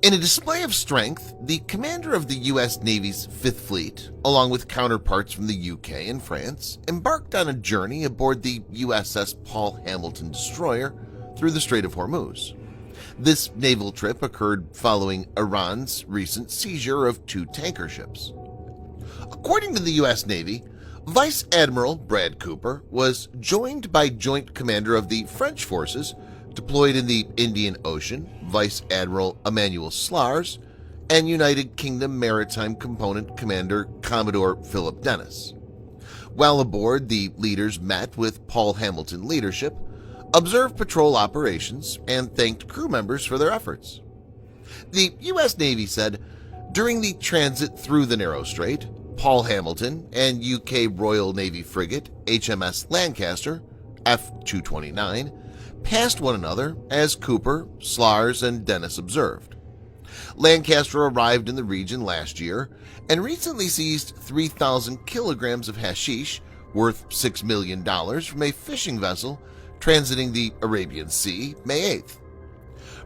In a display of strength, the commander of the U.S. Navy's Fifth Fleet, along with counterparts from the UK and France, embarked on a journey aboard the USS Paul Hamilton destroyer through the Strait of Hormuz. This naval trip occurred following Iran's recent seizure of 2 tanker ships. According to the U.S. Navy, Vice Admiral Brad Cooper was joined by Joint Commander of the French forces deployed in the Indian Ocean, Vice Admiral Emmanuel Slars, and United Kingdom Maritime Component Commander Commodore Philip Dennis. While aboard, the leaders met with Paul Hamilton leadership, observed patrol operations, and thanked crew members for their efforts. The U.S. Navy said, during the transit through the narrow strait, Paul Hamilton and UK Royal Navy frigate HMS Lancaster, F-229, passed one another as Cooper, Slars, and Dennis observed. Lancaster arrived in the region last year and recently seized 3,000 kilograms of hashish worth $6 million from a fishing vessel transiting the Arabian Sea May 8th.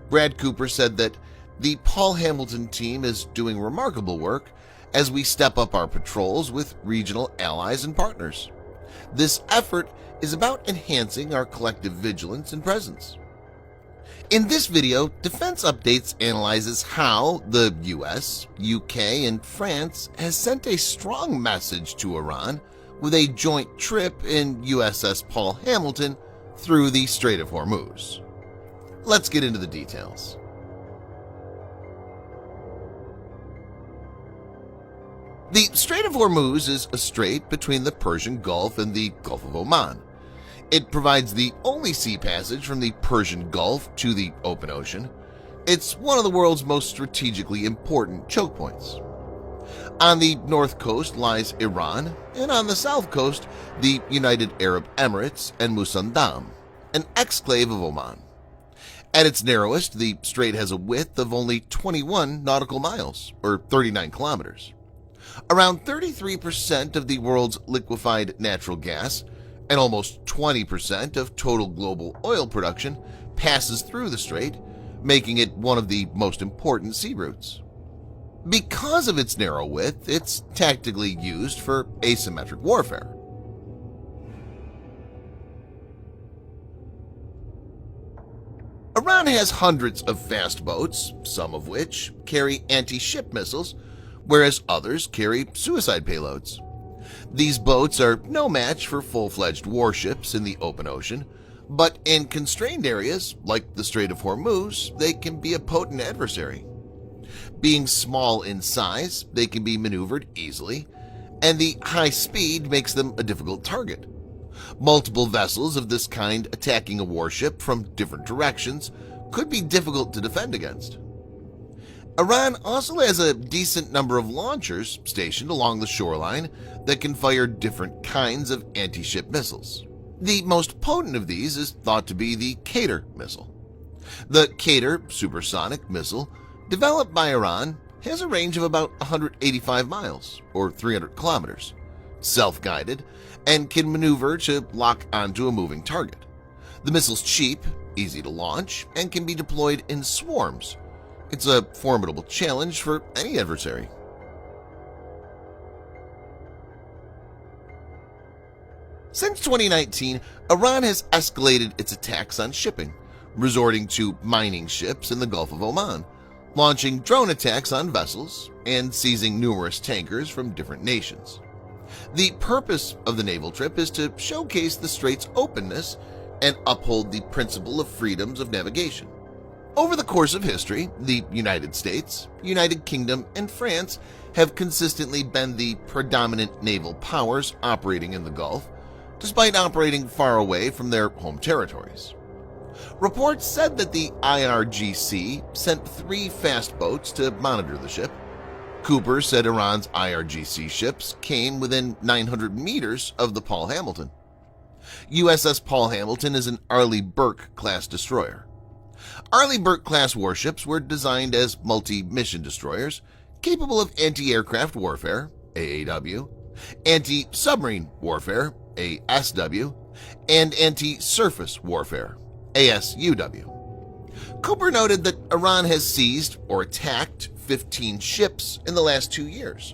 Brad Cooper said that the Paul Hamilton team is doing remarkable work as we step up our patrols with regional allies and partners. This effort is about enhancing our collective vigilance and presence. In this video, Defense Updates analyzes how the US, UK, and France has sent a strong message to Iran with a joint trip in USS Paul Hamilton through the Strait of Hormuz. Let's get into the details. The Strait of Hormuz is a strait between the Persian Gulf and the Gulf of Oman. It provides the only sea passage from the Persian Gulf to the open ocean. It's one of the world's most strategically important choke points. On the north coast lies Iran, and on the south coast, the United Arab Emirates and Musandam, an exclave of Oman. At its narrowest, the strait has a width of only 21 nautical miles, or 39 kilometers. Around 33% of the world's liquefied natural gas and almost 20% of total global oil production passes through the strait, making it one of the most important sea routes. Because of its narrow width, it's tactically used for asymmetric warfare. Iran has hundreds of fast boats, some of which carry anti-ship missiles, whereas others carry suicide payloads. These boats are no match for full-fledged warships in the open ocean, but in constrained areas, like the Strait of Hormuz, they can be a potent adversary. Being small in size, they can be maneuvered easily, and the high speed makes them a difficult target. Multiple vessels of this kind attacking a warship from different directions could be difficult to defend against. Iran also has a decent number of launchers stationed along the shoreline that can fire different kinds of anti-ship missiles. The most potent of these is thought to be the Qatar missile. The Qatar supersonic missile, developed by Iran, has a range of about 185 miles, or 300 kilometers, self-guided, and can maneuver to lock onto a moving target. The missile's cheap, easy to launch, and can be deployed in swarms. It's a formidable challenge for any adversary. Since 2019, Iran has escalated its attacks on shipping, resorting to mining ships in the Gulf of Oman, launching drone attacks on vessels, and seizing numerous tankers from different nations. The purpose of the naval trip is to showcase the strait's openness and uphold the principle of freedoms of navigation. Over the course of history, the United States, United Kingdom, and France have consistently been the predominant naval powers operating in the Gulf, despite operating far away from their home territories. Reports said that the IRGC sent 3 fast boats to monitor the ship. Cooper said Iran's IRGC ships came within 900 meters of the Paul Hamilton. USS Paul Hamilton is an Arleigh Burke-class destroyer. Arleigh Burke-class warships were designed as multi-mission destroyers capable of anti-aircraft warfare, AAW, anti-submarine warfare, ASW, and anti-surface warfare, ASUW. Cooper noted that Iran has seized or attacked 15 ships in the last 2 years.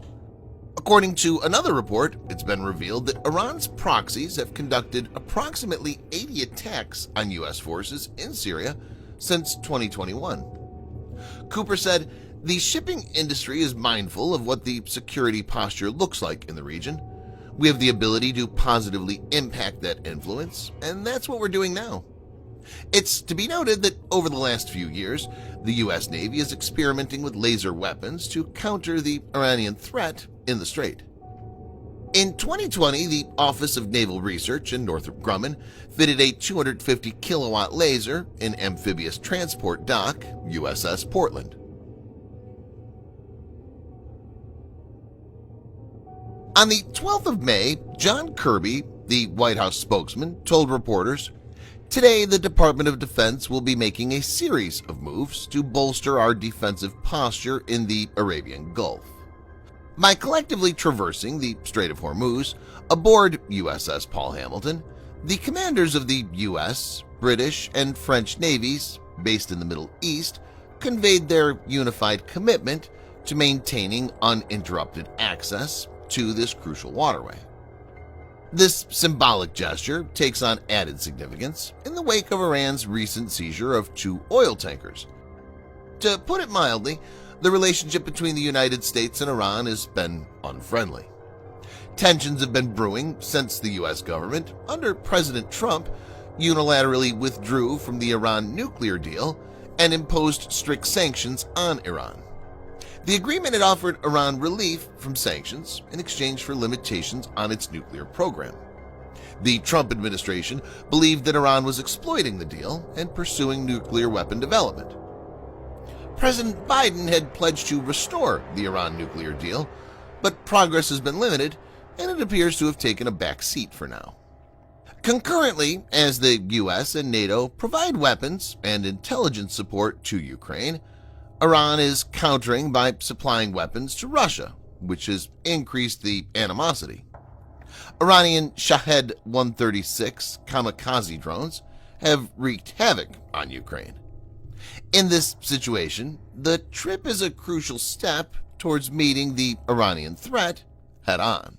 According to another report, it's been revealed that Iran's proxies have conducted approximately 80 attacks on U.S. forces in Syria since 2021. Cooper said, "The shipping industry is mindful of what the security posture looks like in the region. We have the ability to positively impact that influence, and that's what we're doing now." It's to be noted that over the last few years, the U.S. Navy is experimenting with laser weapons to counter the Iranian threat in the Strait. In 2020, the Office of Naval Research in Northrop Grumman fitted a 250-kilowatt laser in amphibious transport dock, USS Portland. On the 12th of May, John Kirby, the White House spokesman, told reporters, "Today, the Department of Defense will be making a series of moves to bolster our defensive posture in the Arabian Gulf. By collectively traversing the Strait of Hormuz aboard USS Paul Hamilton, the commanders of the U.S., British, and French navies based in the Middle East conveyed their unified commitment to maintaining uninterrupted access to this crucial waterway. This symbolic gesture takes on added significance in the wake of Iran's recent seizure of 2 oil tankers. To put it mildly, the relationship between the United States and Iran has been unfriendly. Tensions have been brewing since the U.S. government, under President Trump, unilaterally withdrew from the Iran nuclear deal and imposed strict sanctions on Iran. The agreement had offered Iran relief from sanctions in exchange for limitations on its nuclear program. The Trump administration believed that Iran was exploiting the deal and pursuing nuclear weapon development. President Biden had pledged to restore the Iran nuclear deal, but progress has been limited, and it appears to have taken a back seat for now. Concurrently, as the U.S. and NATO provide weapons and intelligence support to Ukraine, Iran is countering by supplying weapons to Russia, which has increased the animosity. Iranian Shahed 136 kamikaze drones have wreaked havoc on Ukraine. In this situation, the trip is a crucial step towards meeting the Iranian threat head-on.